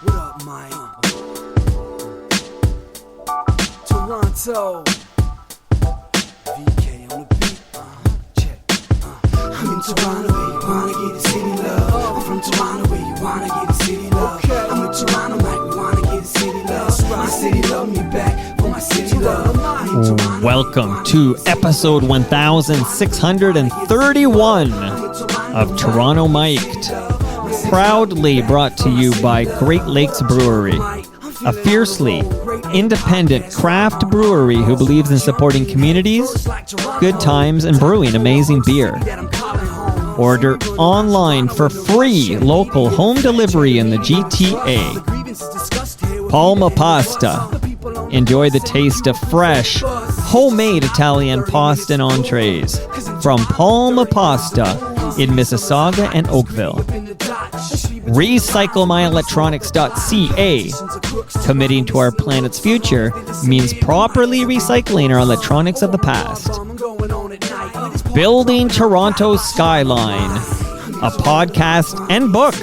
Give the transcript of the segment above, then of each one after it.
What up, Mike? Toronto. VK on the beat. Check. I'm in Toronto where you wanna get the city love. I'm from Toronto where you wanna get the city love. I'm in Toronto like we wanna get the city love. My city love me back for my city love. Welcome to episode 1631 of Toronto Mic'd, proudly brought to you by Great Lakes Brewery, a fiercely independent craft brewery who believes in supporting communities, good times, and brewing amazing beer. Order online for free local home delivery in the GTA. Palma Pasta. Enjoy the taste of fresh, homemade Italian pasta and entrees from Palma Pasta in Mississauga and Oakville. RecycleMyElectronics.ca. Committing to our planet's future means properly recycling our electronics of the past. Building Toronto's Skyline, a podcast and book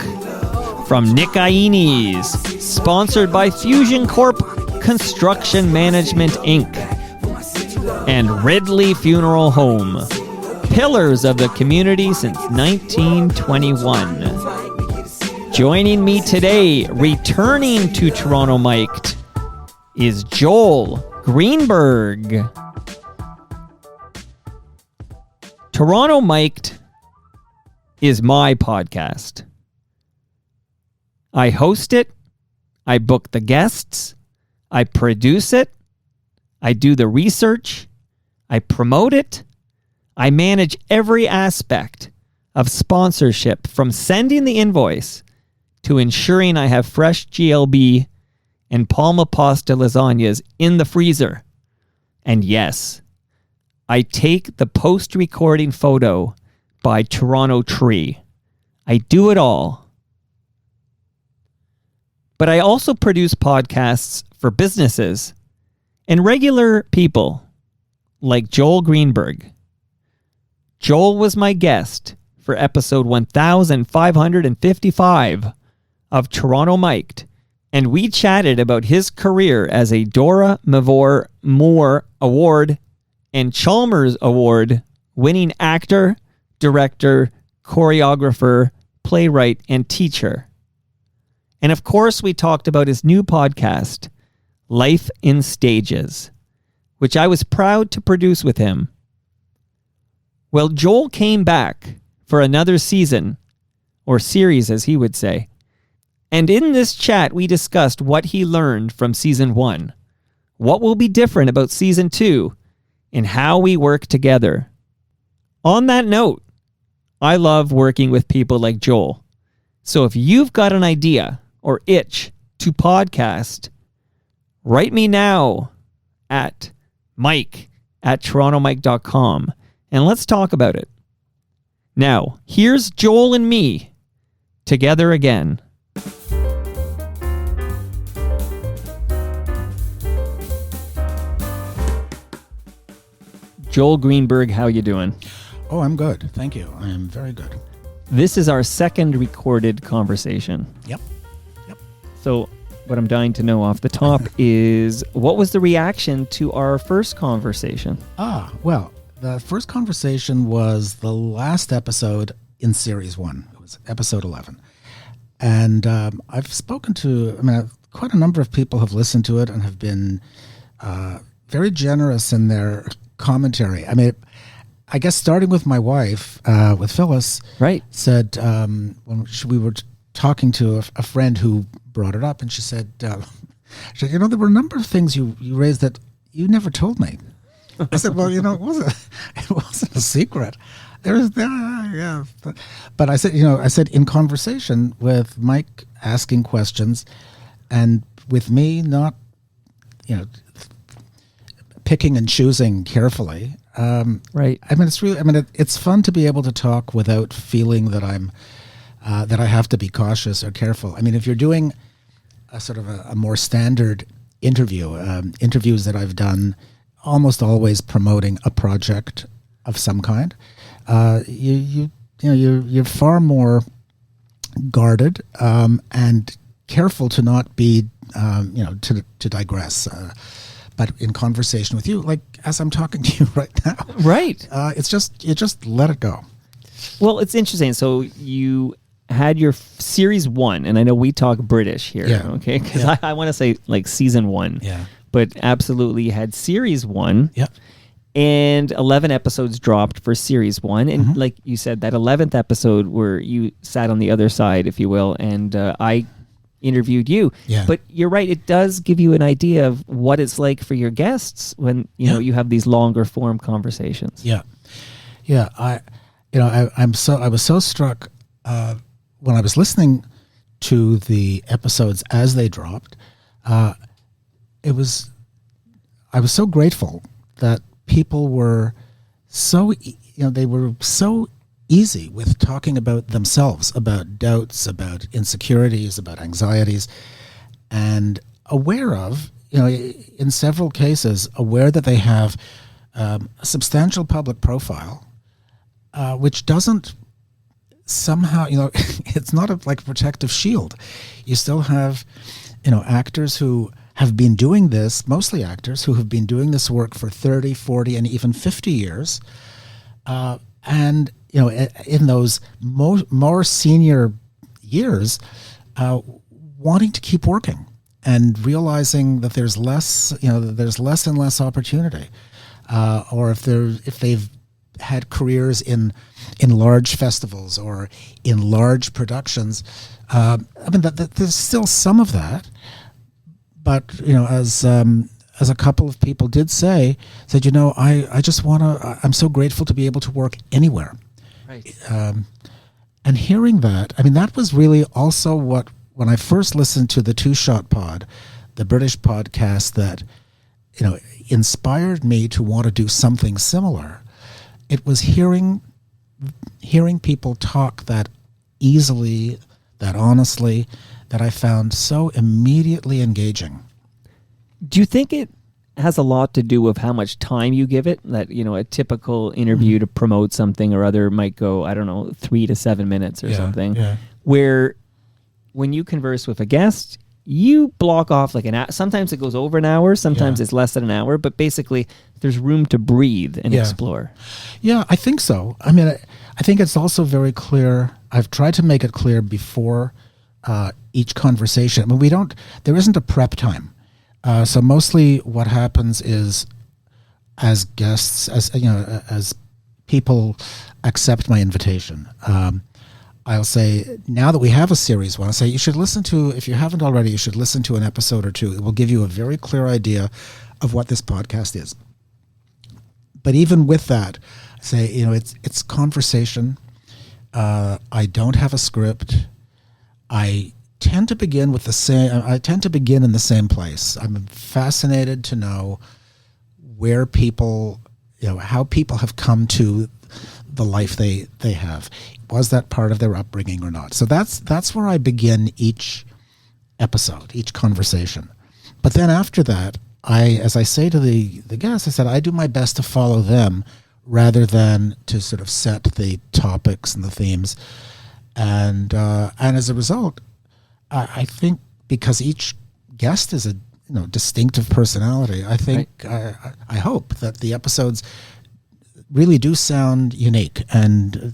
from Nick Iones, sponsored by Fusion Corp Construction Management Inc. and Ridley Funeral Home, pillars of the community since 1921. Joining me today, returning to Toronto Mic'd, is Joel Greenberg. Toronto Mic'd is my podcast. I host it, I book the guests, I produce it, I do the research, I promote it, I manage every aspect of sponsorship from sending the invoice to ensuring I have fresh GLB and Palma Pasta lasagnas in the freezer. And yes, I take the post-recording photo by Toronto Tree. I do it all. But I also produce podcasts for businesses and regular people like Joel Greenberg. Joel was my guest for episode 1555 of Toronto Mic'd, and we chatted about his career as a Dora Mavor Moore Award and Chalmers Award winning actor, director, choreographer, playwright, and teacher. And of course, we talked about his new podcast, Life in Stages, which I was proud to produce with him. Well, Joel came back for another season, or series as he would say. And in this chat, we discussed what he learned from season 1, what will be different about season 2, and how we work together. On that note, I love working with people like Joel. So if you've got an idea or itch to podcast, write me now at mike@torontomike.com and let's talk about it. Now, here's Joel and me together again. Joel Greenberg, how you doing? Oh, I'm good. Thank you. I am very good. This is our second recorded conversation. Yep. So what I'm dying to know off the top is, what was the reaction to our first conversation? Well, the first conversation was the last episode in Series 1. It was episode 11. And I've spoken to, quite a number of people have listened to it and have been very generous in their commentary. I guess starting with my wife, with Phyllis, right, said when we were talking to a friend who brought it up, and she said, there were a number of things you raised that you never told me. I said, well, it wasn't a secret. Yeah. But I said in conversation with Mike asking questions, and with me not, picking and choosing carefully. Right. It's fun to be able to talk without feeling that that I have to be cautious or careful. If you're doing a sort of a more standard interview, interviews that I've done, almost always promoting a project of some kind, you're far more guarded, and careful to not be, to digress. But in conversation with you, like as I'm talking to you right now, Right. it's just you just let it go. Well, it's interesting. So you had your series 1, and I know we talk British here, Yeah. okay? Because Yeah. I want to say like season 1. Yeah. But absolutely you had series 1. Yep. And 11 episodes dropped for series 1. And like you said, that 11th episode where you sat on the other side, if you will, and I interviewed you. Yeah. But you're right, it does give you an idea of what it's like for your guests when know you have these longer form conversations. Yeah. Yeah. I was so struck when I was listening to the episodes as they dropped. I was so grateful that people were so, they were so easy with talking about themselves, about doubts, about insecurities, about anxieties, and aware of, in several cases, aware that they have a substantial public profile, which doesn't somehow, it's not like a protective shield. You still have, actors who have been doing this, mostly actors who have been doing this work for 30, 40, and even 50 years. And, in those more senior years, wanting to keep working and realizing that there's less and less opportunity. Or if they've had careers in large festivals or in large productions, that there's still some of that. But as a couple of people did said, I just want to. I'm so grateful to be able to work anywhere. Right. And hearing that, that was really also when I first listened to the Two Shot Pod, the British podcast that inspired me to want to do something similar. It was hearing people talk that easily, that honestly, that I found so immediately engaging. Do you think it has a lot to do with how much time you give it? That, a typical interview to promote something or other might go, 3 to 7 minutes or something. Yeah. Where when you converse with a guest, you block off like an hour. Sometimes it goes over an hour, sometimes it's less than an hour, but basically there's room to breathe and explore. Yeah, I think so. I think it's also very clear. I've tried to make it clear before each conversation. There isn't a prep time. So mostly what happens is as guests, as people accept my invitation, I'll say, now that we have a series 1, I'll say, if you haven't already, you should listen to an episode or 2. It will give you a very clear idea of what this podcast is. But even with that, I say, it's conversation. I don't have a script. I tend to begin in the same place. I'm fascinated to know where people, how people have come to the life they have. Was that part of their upbringing or not? So that's where I begin each episode, each conversation. But then after that, as I say to the guests, I said, I do my best to follow them rather than to sort of set the topics and the themes. And as a result, I think because each guest is a distinctive personality, I think I hope that the episodes really do sound unique, and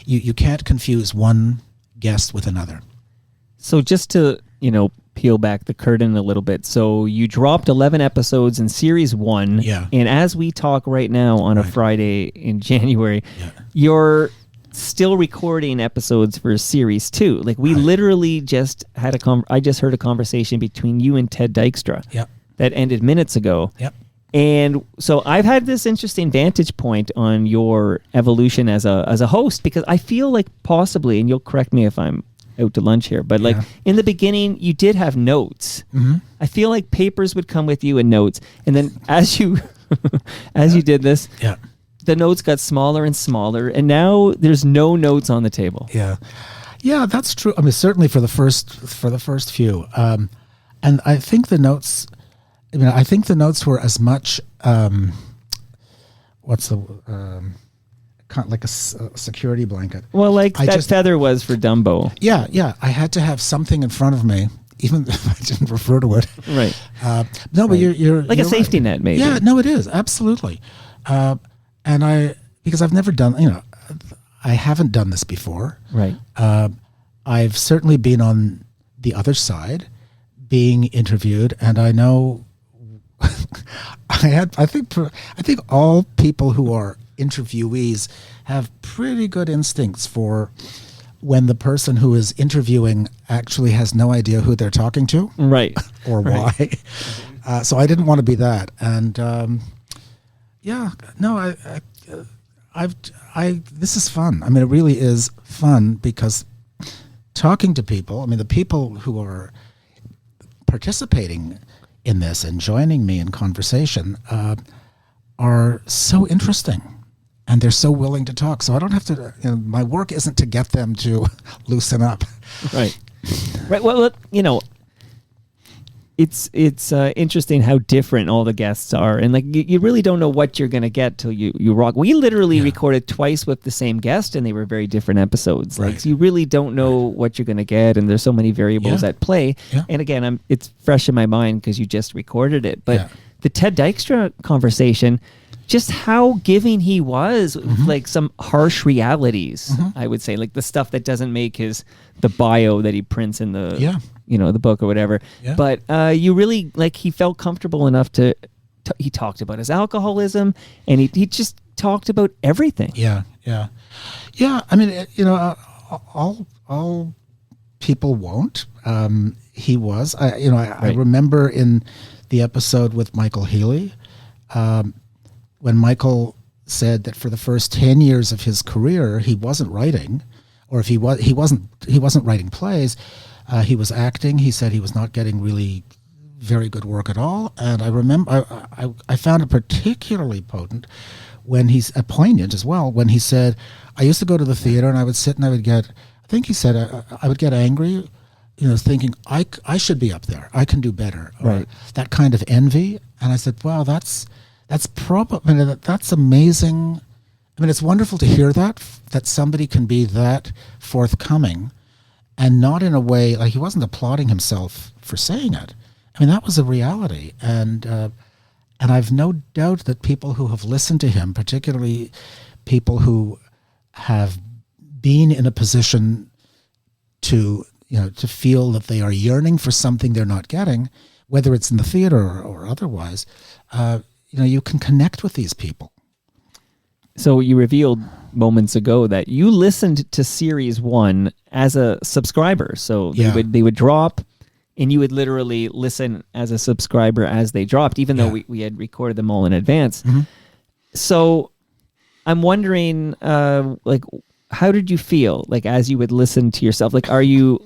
you can't confuse one guest with another. So just to peel back the curtain a little bit. So you dropped 11 episodes in series 1, and as we talk right now on a Friday in January, you're still recording episodes for series 2. Like we literally just had I just heard a conversation between you and Ted Dykstra that ended minutes ago. Yep. And so I've had this interesting vantage point on your evolution as a host, because I feel like possibly, and you'll correct me if I'm out to lunch here, but like in the beginning you did have notes. Mm-hmm. I feel like papers would come with you and notes, and then as you did this, the notes got smaller and smaller, and now there's no notes on the table. Yeah, that's true. Certainly for the first few, and I think the notes. I think the notes were as much like a security blanket. Well, like that feather was for Dumbo. Yeah. I had to have something in front of me, even if I didn't refer to it. Right. No, but you're like you're a safety net, maybe. Yeah, no, it is absolutely. And because I've never done, I haven't done this before. Right. I've certainly been on the other side, being interviewed, and I know. I think all people who are interviewees have pretty good instincts for when the person who is interviewing actually has no idea who they're talking to, right, or why. So I didn't want to be that, and this is fun. I mean, it really is fun because talking to people. I mean, the people who are participating in this and joining me in conversation are so interesting, and they're so willing to talk. So I don't have to. My work isn't to get them to loosen up. Right. Right. Well, it's interesting how different all the guests are, and like you really don't know what you're gonna get till you rock. We literally recorded twice with the same guest, and they were very different episodes. Right. Like so you really don't know what you're gonna get, and there's so many variables at play. Yeah. And again, it's fresh in my mind because you just recorded it. But the Ted Dykstra conversation, just how giving he was, like some harsh realities, I would say, like the stuff that doesn't make the bio that he prints in the the book or whatever. Yeah. But you really, like, he felt comfortable enough to he talked about his alcoholism, and he just talked about everything. Yeah. I mean, all people won't. He was. I remember in the episode with Michael Healy, when Michael said that for the first 10 years of his career, he wasn't writing, or if he wasn't writing plays, he was acting. He said he was not getting really very good work at all. And I remember I found it particularly potent when poignant as well, when he said, I used to go to the theater and I would sit and I would get, I think he said, I would get angry, thinking I should be up there. I can do better. Or that kind of envy. And I said, wow, that's probably, that's amazing. I mean, it's wonderful to hear that somebody can be that forthcoming, and not in a way, like he wasn't applauding himself for saying it. I mean, that was a reality. And I've no doubt that people who have listened to him, particularly people who have been in a position to feel that they are yearning for something they're not getting, whether it's in the theater or otherwise, you can connect with these people. So you revealed moments ago that you listened to series 1 as a subscriber. So they would drop, and you would literally listen as a subscriber as they dropped, even though we had recorded them all in advance. Mm-hmm. So I'm wondering, like, how did you feel, like, as you would listen to yourself? Like, are you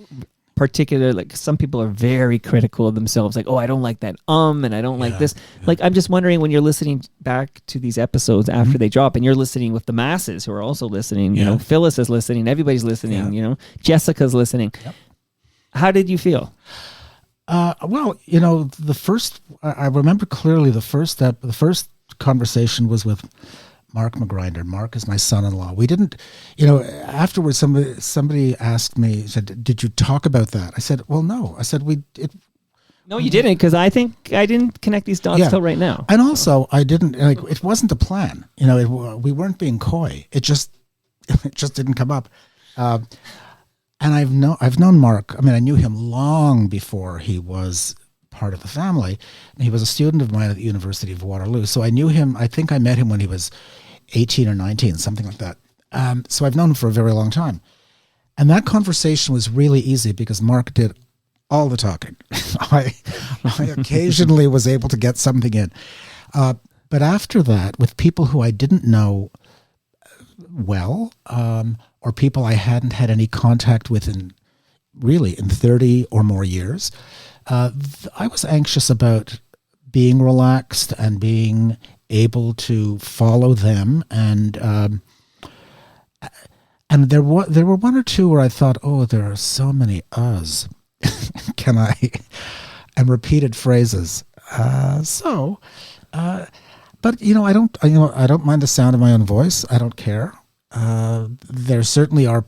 particular, like, some people are very critical of themselves, like, oh, I don't like that and I don't like this. Like, I'm just wondering, when you're listening back to these episodes after they drop, and you're listening with the masses who are also listening, Phyllis is listening, everybody's listening, Jessica's listening. Yep. How did you feel? Well, the first, I remember clearly the first conversation was with Mark McGrinder. Mark is my son-in-law. We didn't, afterwards somebody asked me, said, did you talk about that? I said, well, no. I said, no, you didn't, because I think I didn't connect these dots till right now. And also, I didn't, it wasn't a plan. We weren't being coy. It just didn't come up. And I've known Mark. I mean, I knew him long before he was part of the family. And he was a student of mine at the University of Waterloo. So I knew him. I think I met him when he was 18 or 19, something like that. So I've known him for a very long time. And that conversation was really easy because Mark did all the talking. I occasionally was able to get something in. But after that, with people who I didn't know well, or people I hadn't had any contact with in 30 or more years, I was anxious about being relaxed and being able to follow them, and there were one or two where I thought, oh, there are so many us. and repeated phrases. But I don't mind the sound of my own voice. I don't care. there certainly are,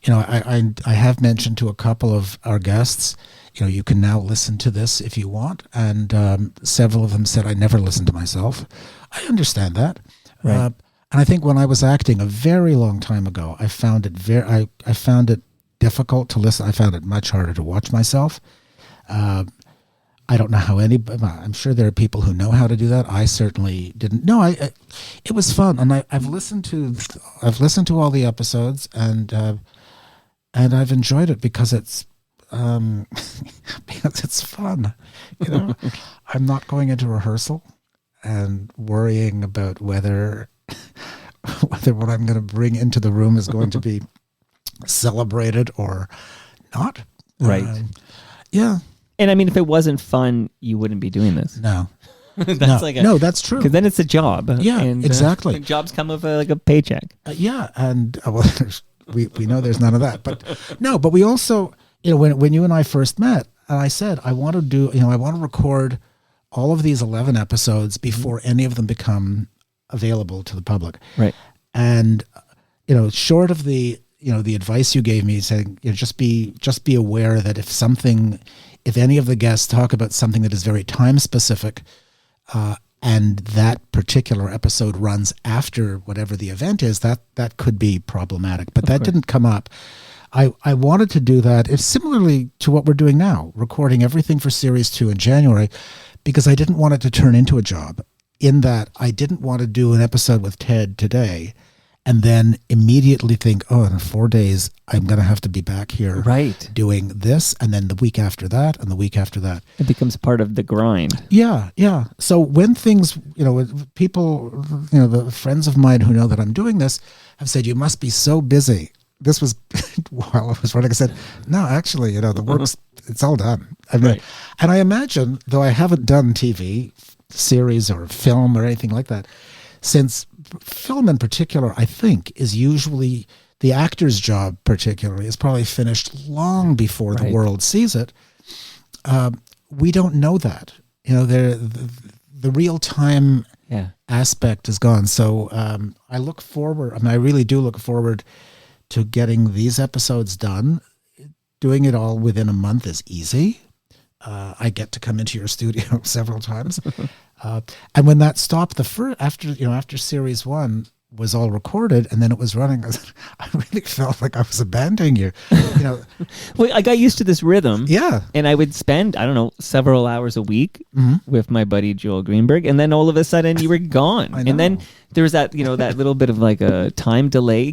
I have mentioned to a couple of our guests, you can now listen to this if you want. And several of them said, I never listen to myself. I understand that. Right. And I think when I was acting a very long time ago, I found it I found it difficult to listen. I found it much harder to watch myself. I don't know how I'm sure there are people who know how to do that. I certainly didn't. No, it was fun. And I've listened to all the episodes and I've enjoyed it because it's fun. I'm not going into rehearsal and worrying about whether what I'm going to bring into the room is going to be celebrated or not. Right. Yeah. And I mean, if it wasn't fun, you wouldn't be doing this. No. That's no, that's true. Because then it's a job. Yeah, and, exactly. Jobs come with a paycheck. Yeah, and we know there's none of that. But no, but we also, when you and I first met, and I said I want to record all of these 11 episodes before any of them become available to the public. Right. And short of the the advice you gave me, saying just be aware that if any of the guests talk about something that is very time specific, and that particular episode runs after whatever the event is, that could be problematic. But that didn't come up. I wanted to do that. It's similarly to what we're doing now, recording everything for Series 2 in January, because I didn't want it to turn into a job, in that I didn't want to do an episode with Ted today and then immediately think, oh, in 4 days, I'm going to have to be back here doing this, and then the week after that, and the week after that. It becomes part of the grind. Yeah, yeah. So when things, people, the friends of mine who know that I'm doing this have said, you must be so busy. This was, while I was running, I said, no, actually, the work's, it's all done. I mean, and I imagine, though I haven't done TV, series, or film, or anything like that, since film in particular, I think, is usually the actor's job particularly is probably finished long before the world sees it. We don't know that. The real time aspect is gone. So I look forward, I really do look forward to getting these episodes done. Doing it all within a month is easy. I get to come into your studio several times. And when that stopped, after Series 1 was all recorded and then it was running, I really felt like I was abandoning you. Well, I got used to this rhythm. Yeah. And I would spend, several hours a week with my buddy Joel Greenberg, and then all of a sudden you were gone. I know. And then there was that, that little bit of like a time delay.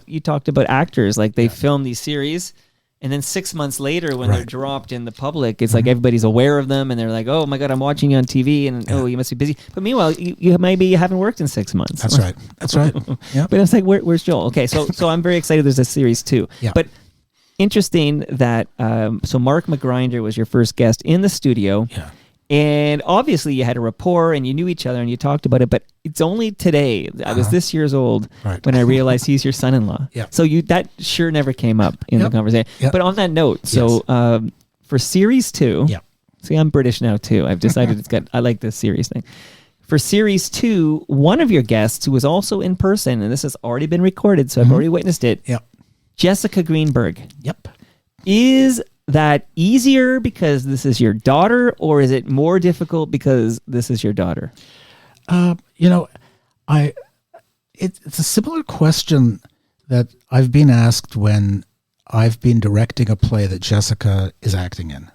You talked about actors, like they film these series, and then 6 months later, when they're dropped in the public, it's like everybody's aware of them, and they're like, "Oh my God, I'm watching you on TV," and oh, you must be busy. But meanwhile, you haven't worked in 6 months. That's right. That's right. Yeah. But it's like, where's Joel? Okay, so I'm very excited. There's a Series 2. Yeah. But interesting that so Mark McGrinder was your first guest in the studio. Yeah. And obviously you had a rapport and you knew each other and you talked about it, but it's only today, I was this years old when I realized he's your son-in-law. Yeah. So that sure never came up in the conversation. Yep. But on that note, so for Series 2, see, I'm British now too. I've decided I like this series thing. For Series 2, one of your guests who was also in person, and this has already been recorded, so I've already witnessed it, Jessica Greenberg. Yep. Is that easier because this is your daughter, or is it more difficult because this is your daughter? It's a similar question that I've been asked when I've been directing a play that Jessica is acting in.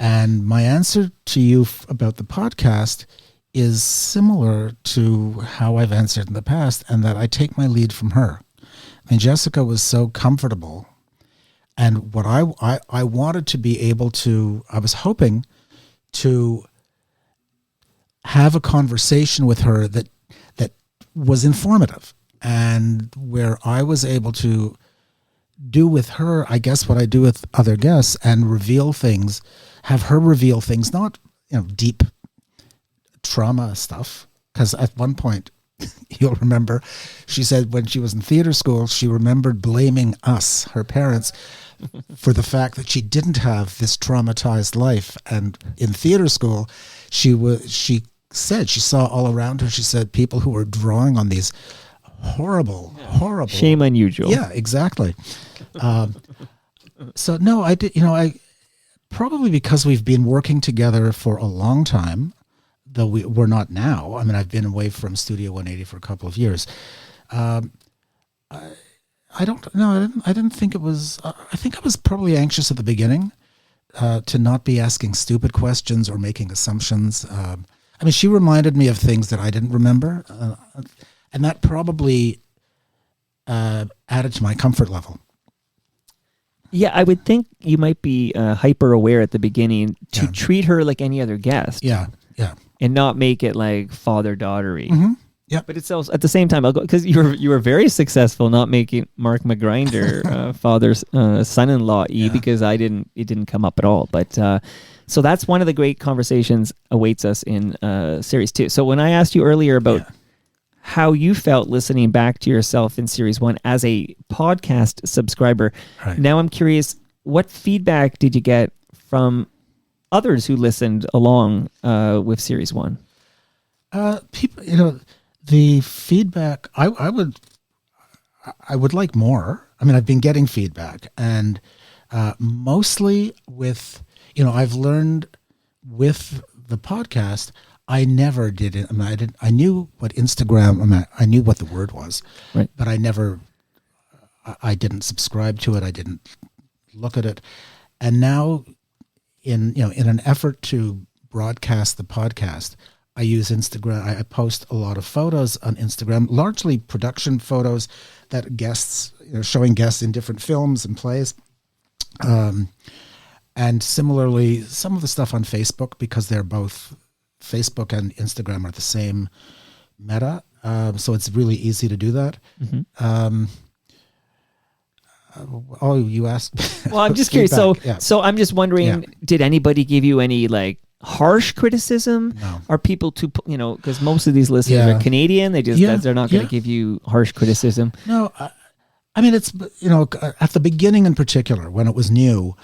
And my answer to you about the podcast is similar to how I've answered in the past, and that I take my lead from her. I mean, Jessica was so comfortable. And what I wanted to be able to, I was hoping to have a conversation with her that was informative, and where I was able to do with her, I guess, what I do with other guests, and reveal things, have her reveal things, not deep trauma stuff. Because at one point, you'll remember, she said when she was in theater school, she remembered blaming us, her parents, for the fact that she didn't have this traumatized life. And in theater school, she said she saw all around her, she said, people who were drawing on these horrible. Shame on you, Joel. Yeah, exactly. So no, I did. I probably because we've been working together for a long time, though we're not now. I mean, I've been away from Studio 180 for a couple of years. I don't know. I didn't think it was. I think I was probably anxious at the beginning to not be asking stupid questions or making assumptions. I mean, she reminded me of things that I didn't remember, and that probably added to my comfort level. Yeah, I would think you might be hyper aware at the beginning to treat her like any other guest. Yeah. And not make it like father-daughtery. Mm-hmm. Yeah. But it's also, at the same time, I'll go, because you were very successful not making Mark McGrinder father's son-in-law because it didn't come up at all. But so that's one of the great conversations awaits us in series 2. So when I asked you earlier about how you felt listening back to yourself in series 1 as a podcast subscriber, now I'm curious, what feedback did you get from others who listened along with series 1? People, the feedback, I would like more. I mean, I've been getting feedback, and mostly with, I've learned with the podcast, I never did it. I mean, I knew what Instagram, I knew what the word was, right, but I didn't subscribe to it. I didn't look at it. And now in an effort to broadcast the podcast, I use Instagram. I post a lot of photos on Instagram, largely production photos that guests, showing guests in different films and plays. And similarly, some of the stuff on Facebook, because they're both, Facebook and Instagram are the same meta. So it's really easy to do that. Mm-hmm. You asked. Well, I'm just curious. So I'm just wondering, did anybody give you any like harsh criticism? No. Are people too, because most of these listeners are Canadian. They're not going to give you harsh criticism. No, I mean, it's, at the beginning in particular, when it was new,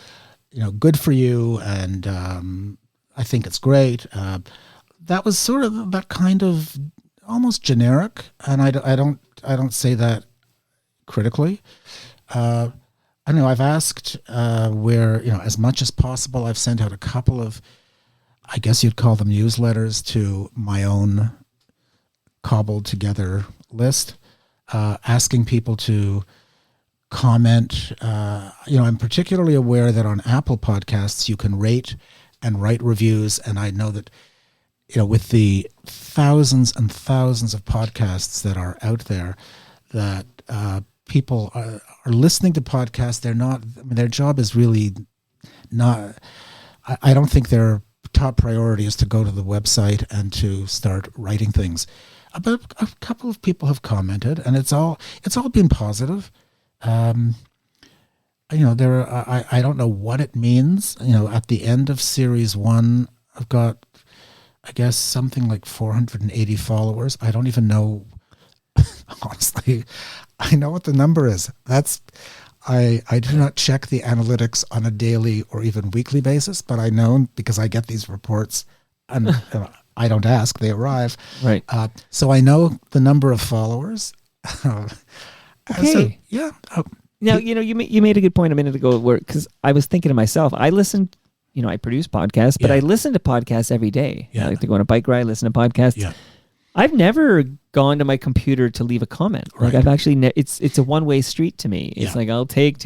good for you. And I think it's great. That was sort of that kind of almost generic. And I don't say that critically. I know I've asked where, as much as possible, I've sent out a couple of, I guess you'd call them newsletters to my own cobbled together list, asking people to comment. I'm particularly aware that on Apple Podcasts, you can rate and write reviews. And I know that, with the thousands and thousands of podcasts that are out there, that people are listening to podcasts. They're not, their job is really not, I don't think their top priority is to go to the website and to start writing things. But a couple of people have commented, and it's all been positive. I don't know what it means. At the end of series 1, I've got, I guess, something like 480 followers. I don't even know, honestly. I know what the number is. I do not check the analytics on a daily or even weekly basis, but I know because I get these reports, and I don't ask; they arrive. Right. So I know the number of followers. Okay. So, Now you made a good point a minute ago, because I was thinking to myself, I listened. I produce podcasts, but I listen to podcasts every day. Yeah. I like to go on a bike ride, listen to podcasts. Yeah. I've never gone to my computer to leave a comment. Like Right. I've actually, it's a one-way street to me. It's like, I'll take,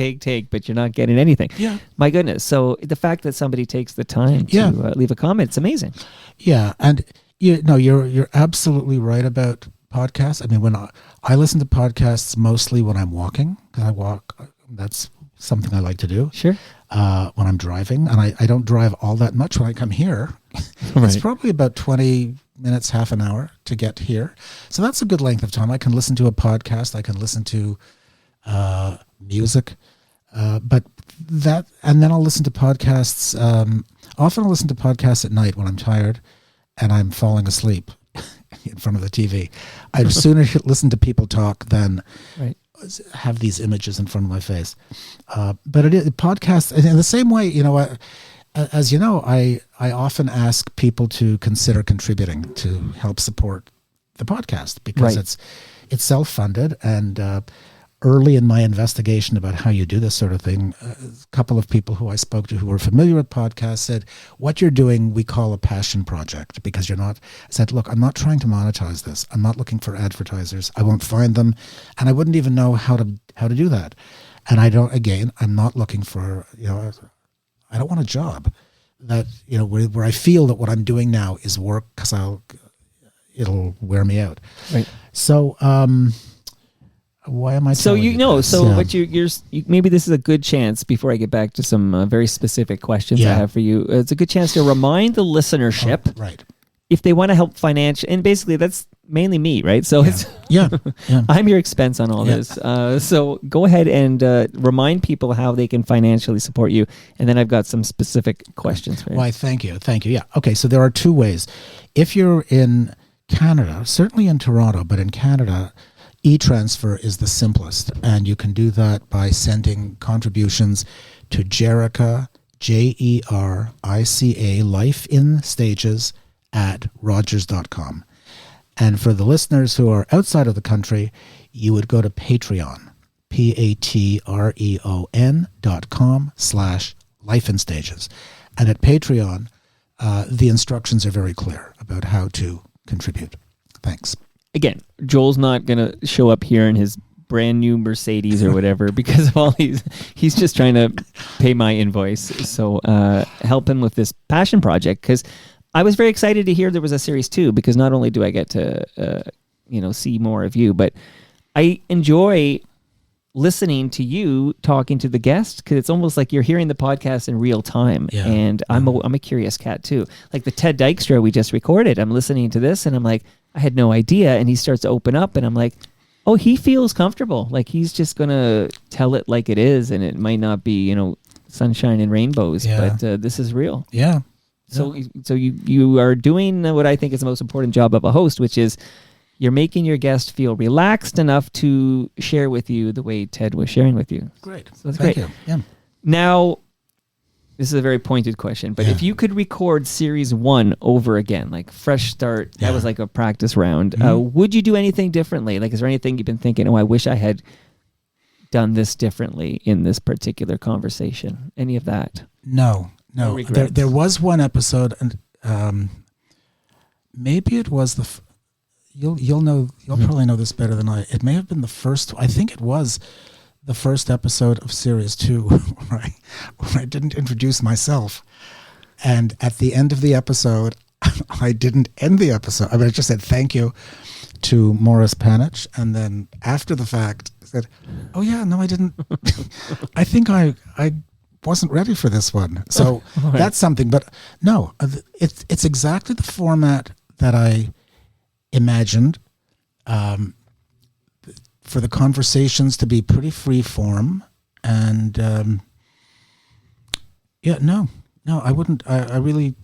but you're not getting anything. Yeah. My goodness. So the fact that somebody takes the time to leave a comment, it's amazing. Yeah. And you're absolutely right about podcasts. I mean, when I listen to podcasts mostly when I'm walking, because I walk, that's something I like to do. Sure. When I'm driving, and I don't drive all that much when I come here. It's probably about 20 minutes, half an hour to get here. So that's a good length of time. I can listen to a podcast. I can listen to music. And then I'll listen to podcasts. Often I'll listen to podcasts at night when I'm tired and I'm falling asleep in front of the TV. I'd sooner listen to people talk than have these images in front of my face. But it is podcasts in the same way, as you know, I often ask people to consider contributing to help support the podcast, because it's self-funded, and early in my investigation about how you do this sort of thing, a couple of people who I spoke to who were familiar with podcasts said, what you're doing, we call a passion project, because you're not, I said, look, I'm not trying to monetize this. I'm not looking for advertisers. I won't find them, and I wouldn't even know how to do that. And I'm not looking for, I don't want a job that, where I feel that what I'm doing now is work, because it'll wear me out. Right. So, why am I? So this? but you're maybe this is a good chance before I get back to some very specific questions I have for you. It's a good chance to remind the listenership, right, if they want to help financially, and basically that's mainly me, right? So it's I'm your expense on all this. So go ahead and remind people how they can financially support you, and then I've got some specific questions for you. Why? Thank you. Yeah. Okay. So there are two ways. If you're in Canada, certainly in Toronto, but in Canada, e-transfer is the simplest, and you can do that by sending contributions to Jerica, Jerica, Life in Stages at Rogers.com. And for the listeners who are outside of the country, you would go to Patreon, patreon.com/Life in Stages. And at Patreon, the instructions are very clear about how to contribute. Thanks. Again, Joel's not going to show up here in his brand new Mercedes or whatever because of all he's just trying to pay my invoice. So help him with this passion project, because I was very excited to hear there was a series 2, because not only do I get to see more of you, but I enjoy listening to you talking to the guest, because it's almost like you're hearing the podcast in real time. Yeah. And I'm a curious cat too. Like the Ted Dykstra we just recorded, I'm listening to this and I'm like, I had no idea. And he starts to open up and I'm like, oh, he feels comfortable. Like he's just going to tell it like it is. And it might not be, sunshine and rainbows, but this is real. Yeah. So you are doing what I think is the most important job of a host, which is you're making your guest feel relaxed enough to share with you the way Ted was sharing with you. Great. So that's Thank great. you. Yeah. Now, this is a very pointed question, but if you could record series 1 over again, like fresh start, that was like a practice round, would you do anything differently? Like, is there anything you've been thinking, I wish I had done this differently in this particular conversation? Any of that? No. There was one episode, and maybe it was you'll probably know this better than I. It may have been the first. I think it was the first episode of series 2 where I didn't introduce myself, and at the end of the episode, I didn't end the episode. I just said thank you to Morris Panich, and then after the fact said, "Oh yeah, no, I didn't. I think I wasn't ready for this one." So that's something. But no, it's exactly the format that I imagined, for the conversations to be pretty free form, and I wouldn't. I really,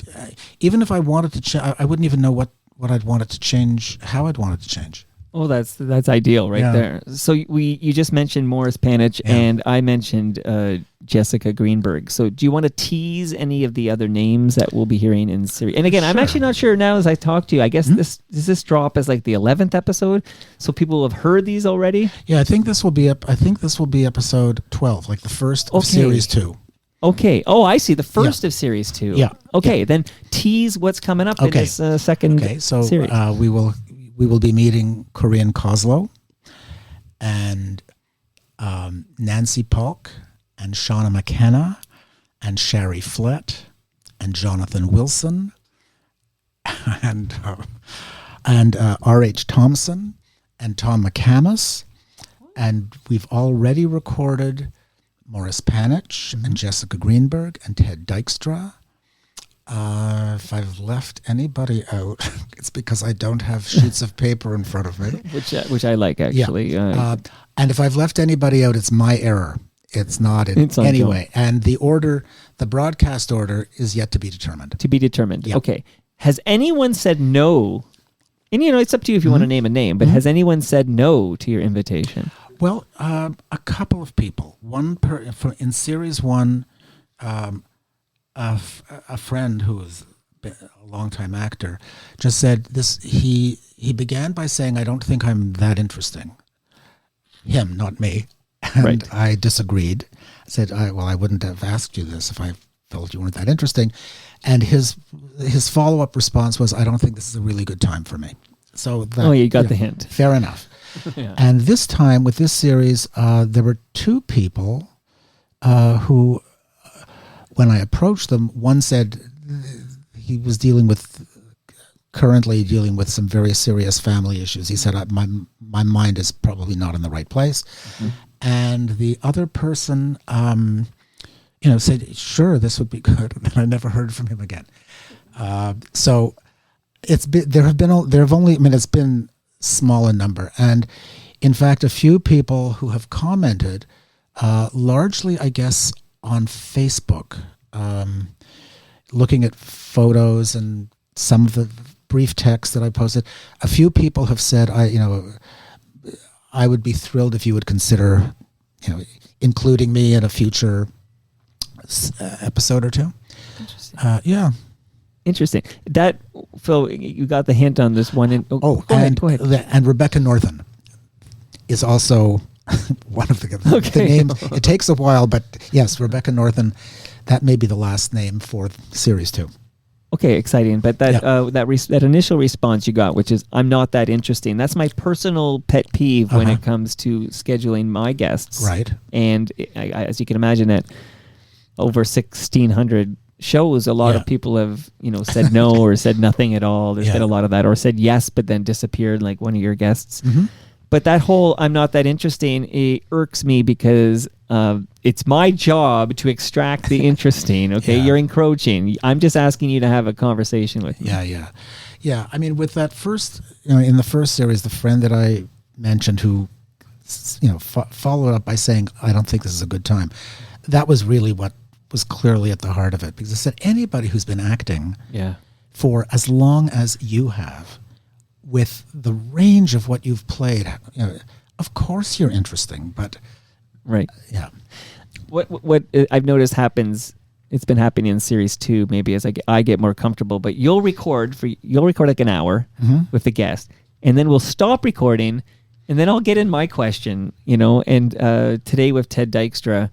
even if I wanted to, I wouldn't even know what I'd want it to change, how I'd want it to change. Oh, that's ideal right there. So you just mentioned Morris Panich, and I mentioned Jessica Greenberg. So do you want to tease any of the other names that we'll be hearing in series? And again, I'm actually not sure now as I talk to you. I guess does this drop as like the 11th episode? So people have heard these already? Yeah, I think this will be episode 12, like the first of series 2. Okay. Oh, I see. The first of series 2. Yeah. Okay. Then tease what's coming up in this second series. We will be meeting Corinne Koslow and Nancy Polk and Shauna McKenna and Sherry Flett and Jonathan Wilson and R.H. Thompson and Tom McCamus. And we've already recorded Morris Panich and Jessica Greenberg and Ted Dykstra. If I've left anybody out, it's because I don't have sheets of paper in front of me. Which I like, actually. Yeah. And if I've left anybody out, it's my error. It's not in any way. And the broadcast order is yet to be determined. To be determined. Yeah. Okay. Has anyone said no? And it's up to you if you want to name a name, but has anyone said no to your invitation? Well, a couple of people. In series 1, a friend who is a longtime actor, just said this. He began by saying, "I don't think I'm that interesting." Him, not me. And Right. I disagreed. I said, I wouldn't have asked you this if I felt you weren't that interesting. And his follow-up response was, I don't think this is a really good time for me. So that, You got the hint. Fair enough. Yeah. And this time, with this series, there were two people who, when I approached them, one said he was currently dealing with some very serious family issues. He said, my mind is probably not in the right place. Mm-hmm. And the other person, said, sure, this would be good. And then I never heard from him again. So it's been, it's been small in number. And in fact, a few people who have commented, largely, I guess, on Facebook, looking at photos and some of the brief text that I posted, a few people have said, I would be thrilled if you would consider, including me in a future episode or two. Interesting. Yeah. Interesting. That, Phil, you got the hint on this one. Go ahead. And Rebecca Northern is also one of the name. It takes a while, but yes, Rebecca Northern. That may be the last name for series 2. Okay, exciting. But that initial response you got, which is, I'm not that interesting. That's my personal pet peeve when it comes to scheduling my guests. Right. And as you can imagine, at over 1,600 shows, a lot of people have, said no or said nothing at all. There's been a lot of that, or said yes, but then disappeared, like one of your guests. Mm-hmm. But that whole I'm not that interesting, it irks me because it's my job to extract the interesting. Okay, you're encroaching. I'm just asking you to have a conversation with me. Yeah. I mean, with that first, in the first series, the friend that I mentioned who, followed up by saying, I don't think this is a good time. That was really what was clearly at the heart of it, because I said anybody who's been acting for as long as you have, with the range of what you've played, of course you're interesting, but right. Yeah. What I've noticed happens, it's been happening in series 2, maybe as I get more comfortable, but you'll record like an hour with the guest, and then we'll stop recording, and then I'll get in my question, and today with Ted Dykstra,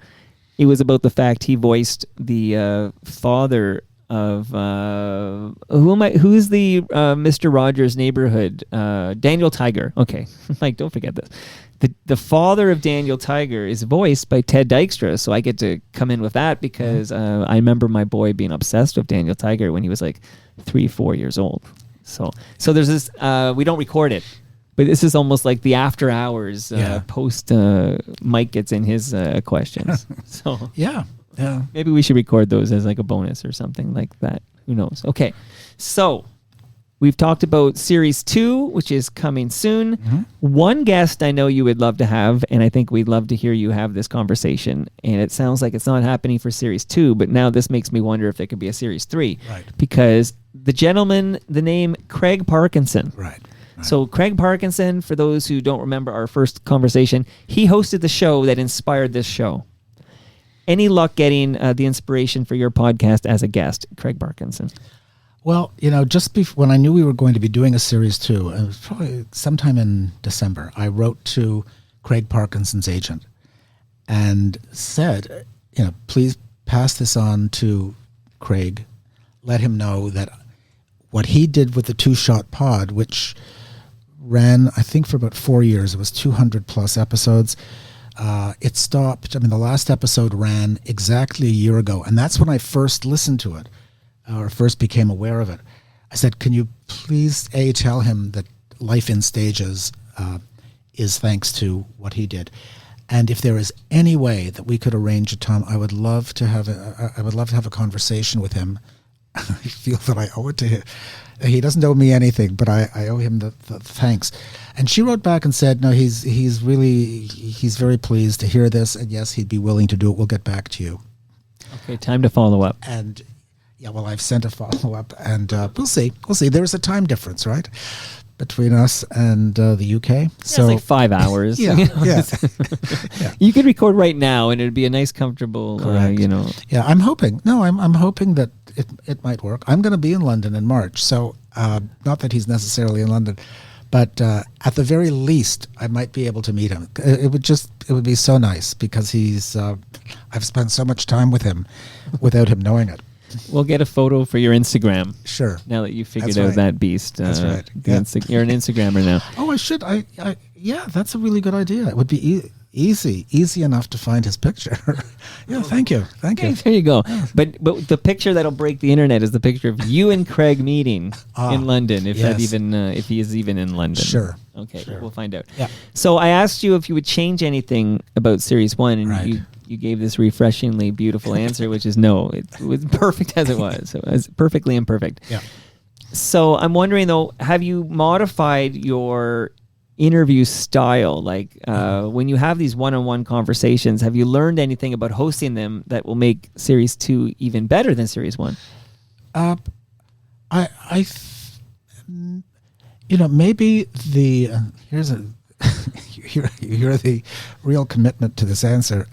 it was about the fact he voiced the father of who's the Mr. Rogers' Neighborhood, Daniel Tiger. Okay, Mike, don't forget this. The father of Daniel Tiger is voiced by Ted Dykstra, so I get to come in with that because I remember my boy being obsessed with Daniel Tiger when he was like 3-4 years old. So there's this. We don't record it, but this is almost like the after hours post. Mike gets in his questions. So yeah. Maybe we should record those as like a bonus or something like that. Who knows? Okay, so we've talked about series 2, which is coming soon. Mm-hmm. One guest I know you would love to have, and I think we'd love to hear you have this conversation. And it sounds like it's not happening for series 2, but now this makes me wonder if there could be a series 3. Right. Because the gentleman, the name Craig Parkinson. Right. So Craig Parkinson, for those who don't remember our first conversation, he hosted the show that inspired this show. Any luck getting the inspiration for your podcast as a guest, Craig Parkinson? Well, just when I knew we were going to be doing a series 2, it was probably sometime in December, I wrote to Craig Parkinson's agent and said, please pass this on to Craig. Let him know that what he did with the 2-Shot Pod, which ran, I think, for about 4 years, it was 200 plus episodes. It stopped. I mean, the last episode ran exactly a year ago, and that's when I first listened to it, or first became aware of it. I said, can you please, tell him that Life in Stages is thanks to what he did. And if there is any way that we could arrange a time, I would love to have a conversation with him. I feel that I owe it to him. He doesn't owe me anything, but I owe him the thanks. And she wrote back and said, no, he's very pleased to hear this, and yes, he'd be willing to do it. We'll get back to you. Okay, time to follow up. And I've sent a follow up, and we'll see. There's a time difference, right, between us and the UK. So it's like 5 hours. Yeah. You could record right now, and it'd be a nice, comfortable. Yeah, I'm hoping. No, I'm hoping that it might work. I'm going to be in London in March, so not that he's necessarily in London, but at the very least, I might be able to meet him. It would be so nice because I've spent so much time with him without him knowing it. We'll get a photo for your Instagram. Sure. Now that you figured That's out right. that beast. That's right. You're an Instagrammer now. Oh, I should. Yeah, that's a really good idea. It would be easy enough to find his picture. Yeah, thank you. Okay, there you go. But the picture that'll break the internet is the picture of you and Craig meeting in London, if that yes. even if he is even in London. Sure. Okay, Sure. we'll find out. Yeah. So I asked you if you would change anything about Series 1, and Right. you gave this refreshingly beautiful answer, which is no. It was perfect as it was. It was perfectly imperfect. Yeah. So I'm wondering, though, have you modified your interview style? Like when you have these one-on-one conversations, have you learned anything about hosting them that will make Series 2 even better than Series 1? Maybe the here's a you're the real commitment to this answer.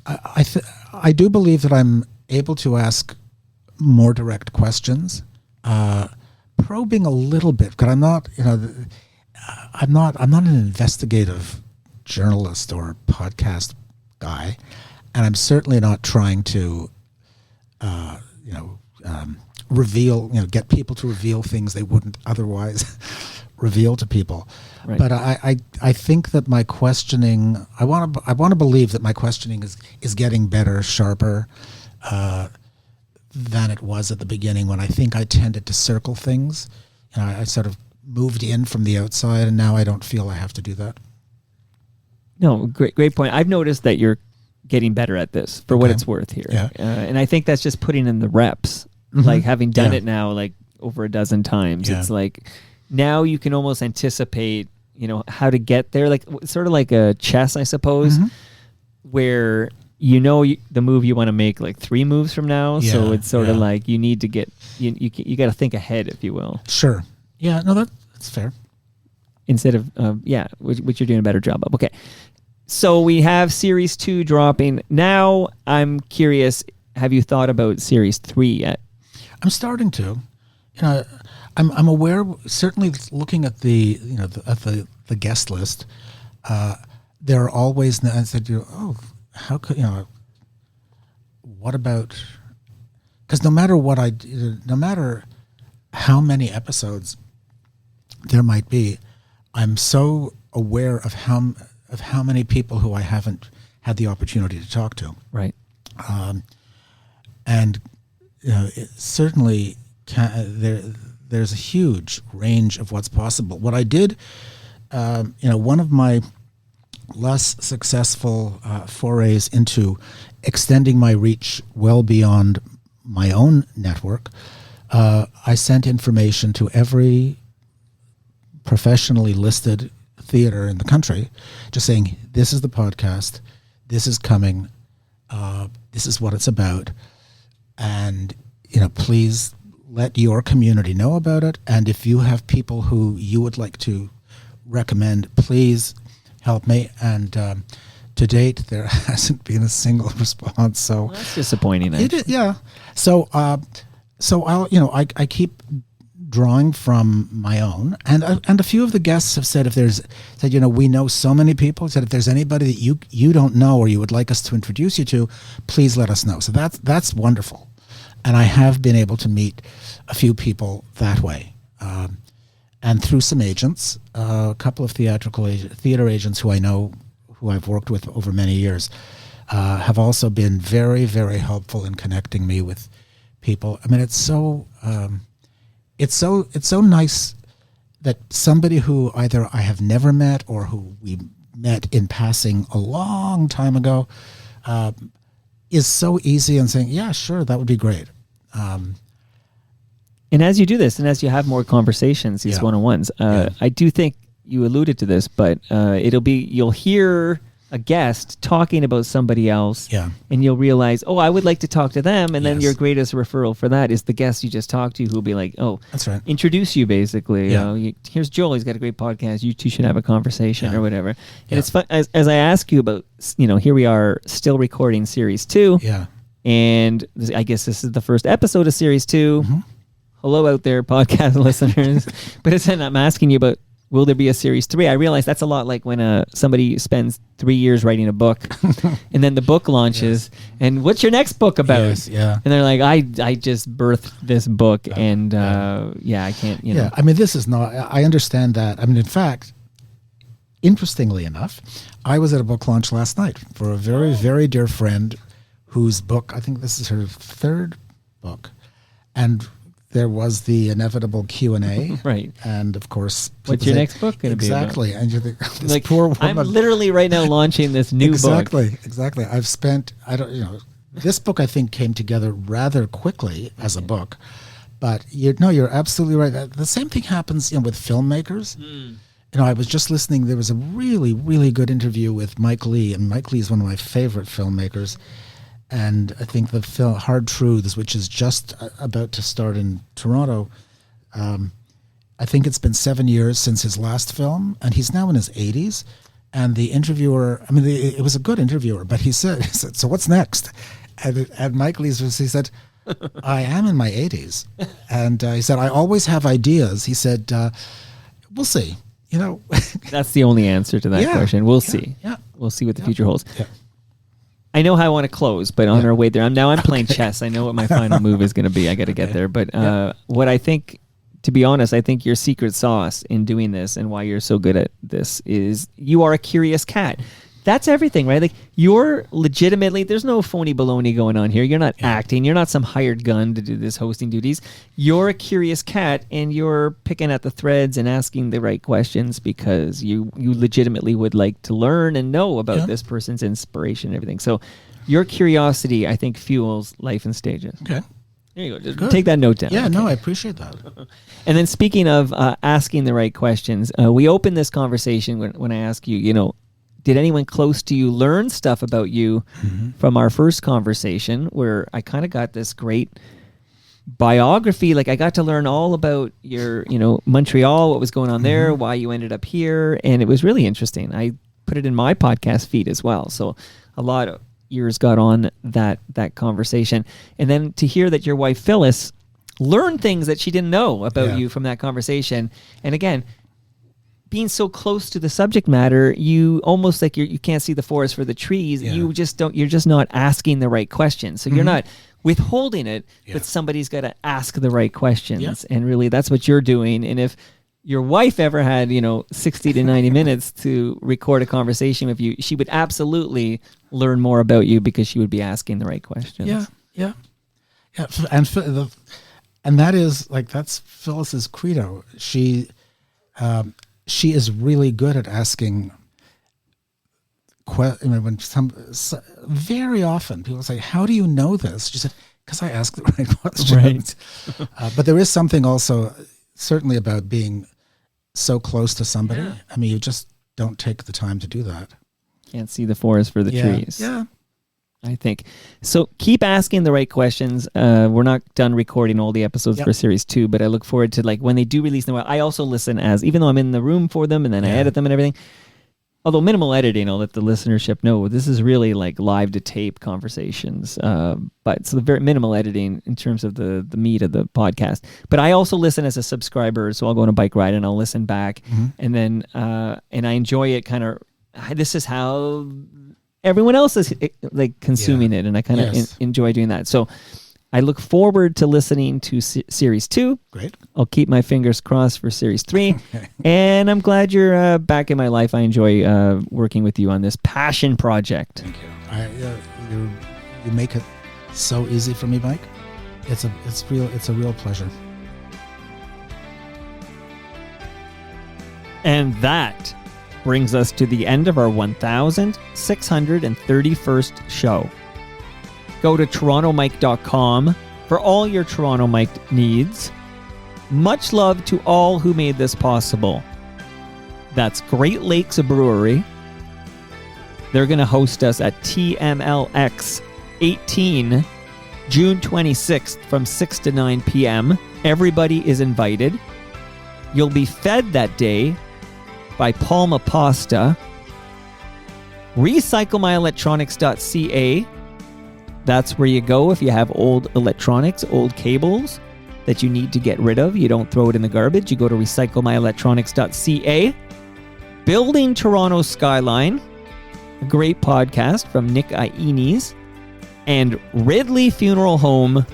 I do believe that I'm able to ask more direct questions, probing a little bit, because I'm not, I'm not an investigative journalist or podcast guy, and I'm certainly not trying to, reveal, get people to reveal things they wouldn't otherwise reveal to people. Right. But I think that my questioning, I want to believe that my questioning is getting better, sharper than it was at the beginning, when I think I tended to circle things. I sort of moved in from the outside, and now I don't feel I have to do that. No, great point. I've noticed that you're getting better at this, for what Okay. it's worth here. Yeah. And I think that's just putting in the reps. Mhm. Like having done Yeah. it now like over a dozen times. Yeah. It's like now you can almost anticipate, how to get there. Like sort of like a chess, I suppose, Mhm. where the move you want to make like 3 moves from now. So Yeah, it's sort of yeah. like you need to get, you got to think ahead, if you will, Sure. Yeah, no, that's fair. instead of, which you're doing a better job of. Okay. So we have Series 2 dropping. Now I'm curious, have you thought about Series 3 yet? I'm starting to. I'm aware. Certainly, looking at the the guest list, there are always. I said, how could what about? Because no matter what no matter how many episodes there might be, I'm so aware of how many people who I haven't had the opportunity to talk to. Right. And it certainly there's a huge range of what's possible. What I did, one of my less successful forays into extending my reach well beyond my own network, I sent information to every professionally listed theater in the country, just saying, this is the podcast, this is coming, this is what it's about. And, please let your community know about it. And if you have people who you would like to recommend, please help me. And to date, there hasn't been a single response. So Well, that's disappointing. yeah. So I'll, I keep drawing from my own, and a few of the guests have said, we know so many people, said if there's anybody that you don't know or you would like us to introduce you to, please let us know. So that's wonderful, and I have been able to meet a few people that way, and through some agents, a couple of theater agents who I know, who I've worked with over many years, have also been very, very helpful in connecting me with people. I mean, it's so nice that somebody who either I have never met or who we met in passing a long time ago is so easy and saying, yeah, sure, that would be great. And as you do this, and as you have more conversations, these Yeah. one-on-ones, Yeah. I do think you alluded to this, but you'll hear a guest talking about somebody else, Yeah. and you'll realize, I would like to talk to them, and then Yes. your greatest referral for that is the guest you just talked to, who'll be like, That's right. introduce you basically. Yeah. Here's Joel, he's got a great podcast, you two should have a conversation Yeah. or whatever. And Yeah. it's fun, as I ask you about, here we are still recording Series 2, Yeah. And I guess this is the first episode of series 2. Mm-hmm. Hello out there, podcast listeners. But I'm asking you about, will there be a series 3? I realize that's a lot like when somebody spends 3 years writing a book and then the book launches. Yes. And what's your next book about? Yes, yeah. And they're like, I just birthed this book and I can't, you know. Yeah, I mean, this is not, I understand that. I mean, in fact, interestingly enough, I was at a book launch last night for a very, very dear friend whose book, I think this is her 3rd book. And there was the inevitable Q&A. Right. And of course, what's your next book going to be about? Exactly. And you think, this like, poor woman. I'm literally right now launching this new book. Exactly. I've spent, this book I think came together rather quickly as a book. But you're absolutely right. The same thing happens with filmmakers. I was just listening. There was a really, really good interview with Mike Lee. And Mike Lee is one of my favorite filmmakers. And I think the film Hard Truths, which is just about to start in Toronto, I think it's been 7 years since his last film, and he's now in his 80s. And the interviewer, I mean, it was a good interviewer, but he said, so what's next? And Mike Lee's, he said, I am in my 80s. And he said, I always have ideas. He said, we'll see. That's the only answer to that question. We'll see. Yeah. We'll see what the future holds. Yeah. I know how I want to close, but on our way there, I'm playing chess. I know what my final move is going to be. I got to get there. But what I think, to be honest, I think your secret sauce in doing this and why you're so good at this is you are a curious cat. That's everything, right? Like, you're legitimately, there's no phony baloney going on here. You're not acting. You're not some hired gun to do this hosting duties. You're a curious cat, and you're picking at the threads and asking the right questions because you legitimately would like to learn and know about this person's inspiration and everything. So your curiosity, I think, fuels Life in Stages. Okay. There you go. Just take that note down. Yeah, okay. no, I appreciate that. And then speaking of asking the right questions, we open this conversation when I ask you, did anyone close to you learn stuff about you from our first conversation, where I kind of got this great biography? Like, I got to learn all about your, Montreal, what was going on there, why you ended up here. And it was really interesting. I put it in my podcast feed as well. So a lot of ears got on that conversation. And then to hear that your wife, Phyllis, learned things that she didn't know about you from that conversation. And again, being so close to the subject matter, you almost like you can't see the forest for the trees. Yeah. You're just not asking the right questions. So you're not withholding it, but somebody's got to ask the right questions. Yeah. And really, that's what you're doing. And if your wife ever had, 60 to 90 minutes to record a conversation with you, she would absolutely learn more about you because she would be asking the right questions. Yeah. And that is that's Phyllis's credo. She is really good at asking very often people say, how do you know this? She said, because I ask the right questions. Right. But there is something also certainly about being so close to somebody. Yeah. I mean, you just don't take the time to do that. Can't see the forest for the trees. Yeah. I think. So keep asking the right questions. We're not done recording all the episodes for series 2, but I look forward to when they do release them. I also listen even though I'm in the room for them and then I edit them and everything. Although minimal editing, I'll let the listenership know this is really like live to tape conversations. But it's very minimal editing in terms of the meat of the podcast. But I also listen as a subscriber, so I'll go on a bike ride and I'll listen back, and then and I enjoy it. Kind of, this is how everyone else is consuming it, and I kind of enjoy doing that. So I look forward to listening to series 2. Great. I'll keep my fingers crossed for series 3. And I'm glad you're back in my life. I enjoy working with you on this passion project. Thank you. You make it so easy for me, Mike. It's a real pleasure. And that brings us to the end of our 1,631st show. Go to torontomike.com for all your Toronto Mike needs. Much love to all who made this possible. That's Great Lakes Brewery. They're going to host us at TMLX 18, June 26th from 6 to 9 p.m. Everybody is invited. You'll be fed that day by Palma Pasta, RecycleMyElectronics.ca, That's where you go if you have old electronics, old cables that you need to get rid of. You don't throw it in the garbage. You go to recyclemyelectronics.ca. Building Toronto's Skyline, a great podcast from Nick Iones. And Ridley Funeral Home,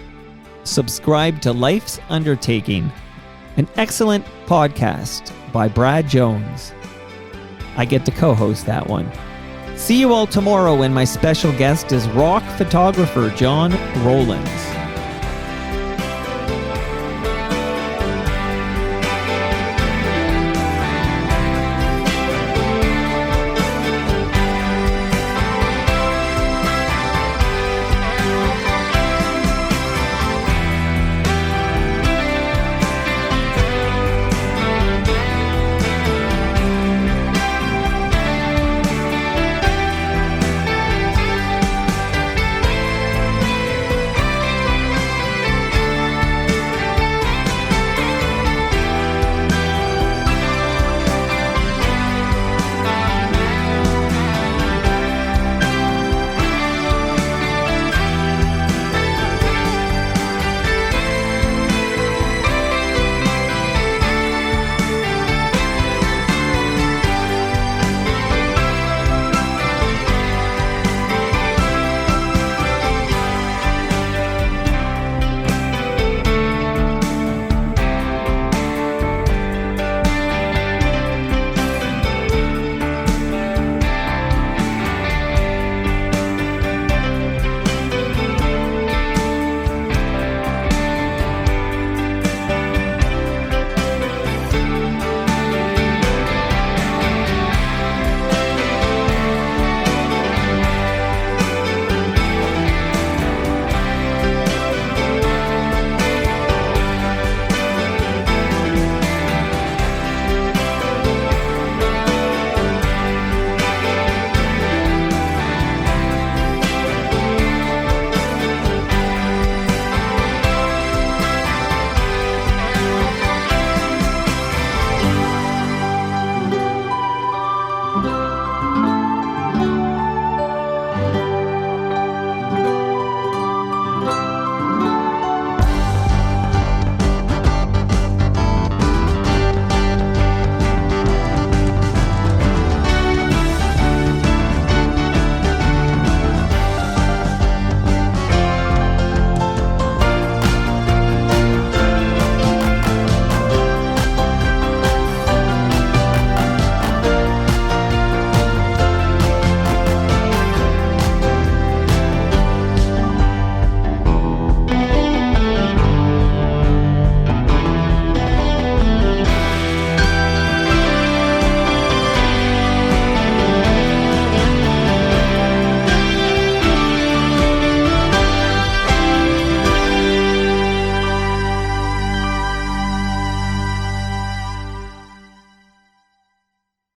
Subscribe to Life's Undertaking, an excellent podcast by Brad Jones. I get to co-host that one. See you all tomorrow when my special guest is rock photographer John Rowlands.